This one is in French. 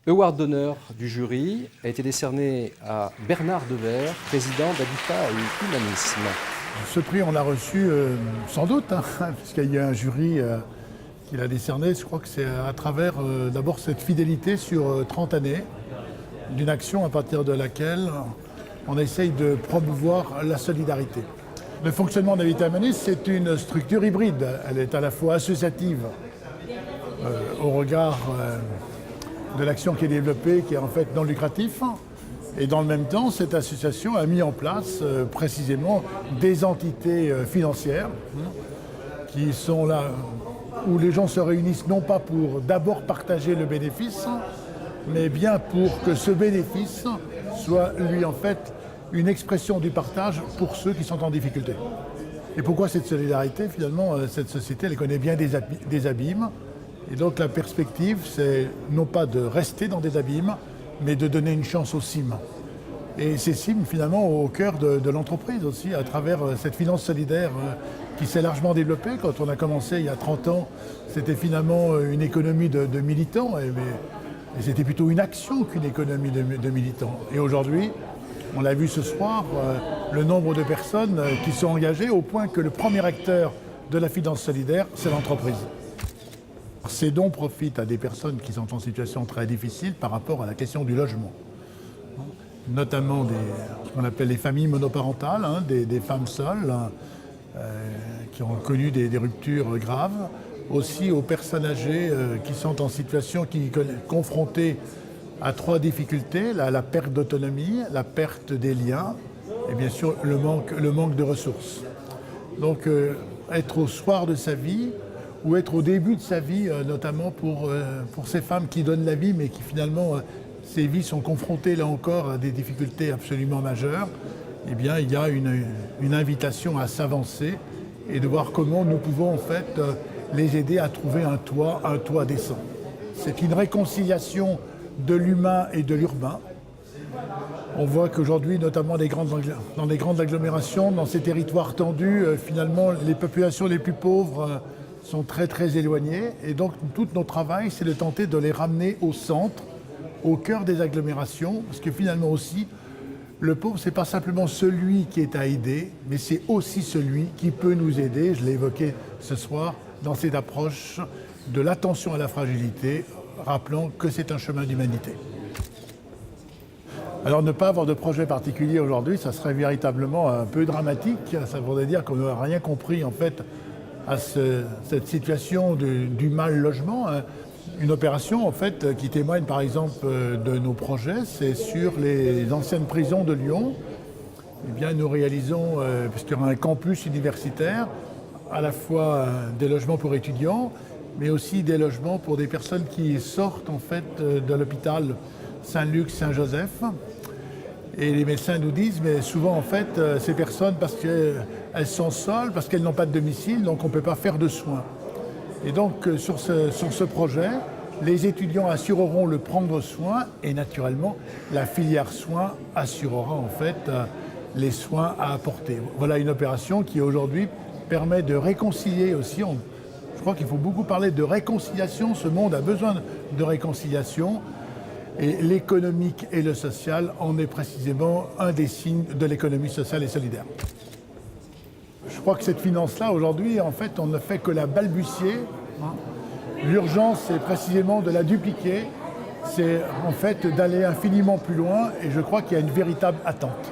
Award d'honneur du jury a été décerné à Bernard Devers, président d'Habitat et Humanisme. Ce prix, on l'a reçu sans doute, puisqu'il y a un jury qui l'a décerné. Je crois que c'est à travers d'abord cette fidélité sur 30 années d'une action à partir de laquelle on essaye de promouvoir la solidarité. Le fonctionnement d'Habitat Humanisme, c'est une structure hybride. Elle est à la fois associative au regard de l'action qui est développée, qui est en fait non lucratif. Et dans le même temps, cette association a mis en place précisément des entités financières qui sont là où les gens se réunissent non pas pour d'abord partager le bénéfice, mais bien pour que ce bénéfice soit lui en fait une expression du partage pour ceux qui sont en difficulté. Et pourquoi cette solidarité? Finalement, cette société, elle connaît bien des abîmes. Et donc la perspective, c'est non pas de rester dans des abîmes, mais de donner une chance aux cimes. Et ces cimes, finalement, au cœur de l'entreprise aussi, à travers cette finance solidaire qui s'est largement développée. Quand on a commencé il y a 30 ans, c'était finalement une économie de militants, et c'était plutôt une action qu'une économie de militants. Et aujourd'hui, on l'a vu ce soir, le nombre de personnes qui sont engagées au point que le premier acteur de la finance solidaire, c'est l'entreprise. Ces dons profitent à des personnes qui sont en situation très difficile par rapport à la question du logement. Notamment ce qu'on appelle les familles monoparentales, des femmes seules qui ont connu des ruptures graves. Aussi aux personnes âgées qui sont en situation, qui sont confrontées à 3 difficultés, la perte d'autonomie, la perte des liens et bien sûr le manque de ressources. Donc être au soir de sa vie, ou être au début de sa vie, notamment pour ces femmes qui donnent la vie, mais qui finalement, ces vies sont confrontées là encore à des difficultés absolument majeures, eh bien il y a une invitation à s'avancer et de voir comment nous pouvons en fait les aider à trouver un toit décent. C'est une réconciliation de l'humain et de l'urbain. On voit qu'aujourd'hui, notamment dans les grandes agglomérations, dans ces territoires tendus, finalement les populations les plus pauvres sont très éloignés, et donc tout notre travail, c'est de tenter de les ramener au centre, au cœur des agglomérations, parce que finalement aussi, le pauvre, c'est pas simplement celui qui est à aider, mais c'est aussi celui qui peut nous aider, je l'ai évoqué ce soir, dans cette approche de l'attention à la fragilité, rappelant que c'est un chemin d'humanité. Alors ne pas avoir de projet particulier aujourd'hui, ça serait véritablement un peu dramatique, ça voudrait dire qu'on n'aurait rien compris en fait à cette situation du mal logement. Une opération en fait qui témoigne par exemple de nos projets, c'est sur les anciennes prisons de Lyon. Eh bien, nous réalisons, puisqu'il y aura un campus universitaire, à la fois des logements pour étudiants, mais aussi des logements pour des personnes qui sortent en fait de l'hôpital Saint-Luc, Saint-Joseph. Et les médecins nous disent, mais souvent en fait, ces personnes, parce qu'elles sont seules, parce qu'elles n'ont pas de domicile, donc on ne peut pas faire de soins. Et donc sur ce projet, les étudiants assureront le prendre soin et naturellement, la filière soins assurera en fait les soins à apporter. Voilà une opération qui aujourd'hui permet de réconcilier aussi. Je crois qu'il faut beaucoup parler de réconciliation. Ce monde a besoin de réconciliation. Et l'économique et le social en est précisément un des signes de l'économie sociale et solidaire. Je crois que cette finance-là, aujourd'hui, en fait, on ne fait que la balbutier. L'urgence, c'est précisément de la dupliquer. C'est en fait d'aller infiniment plus loin et je crois qu'il y a une véritable attente.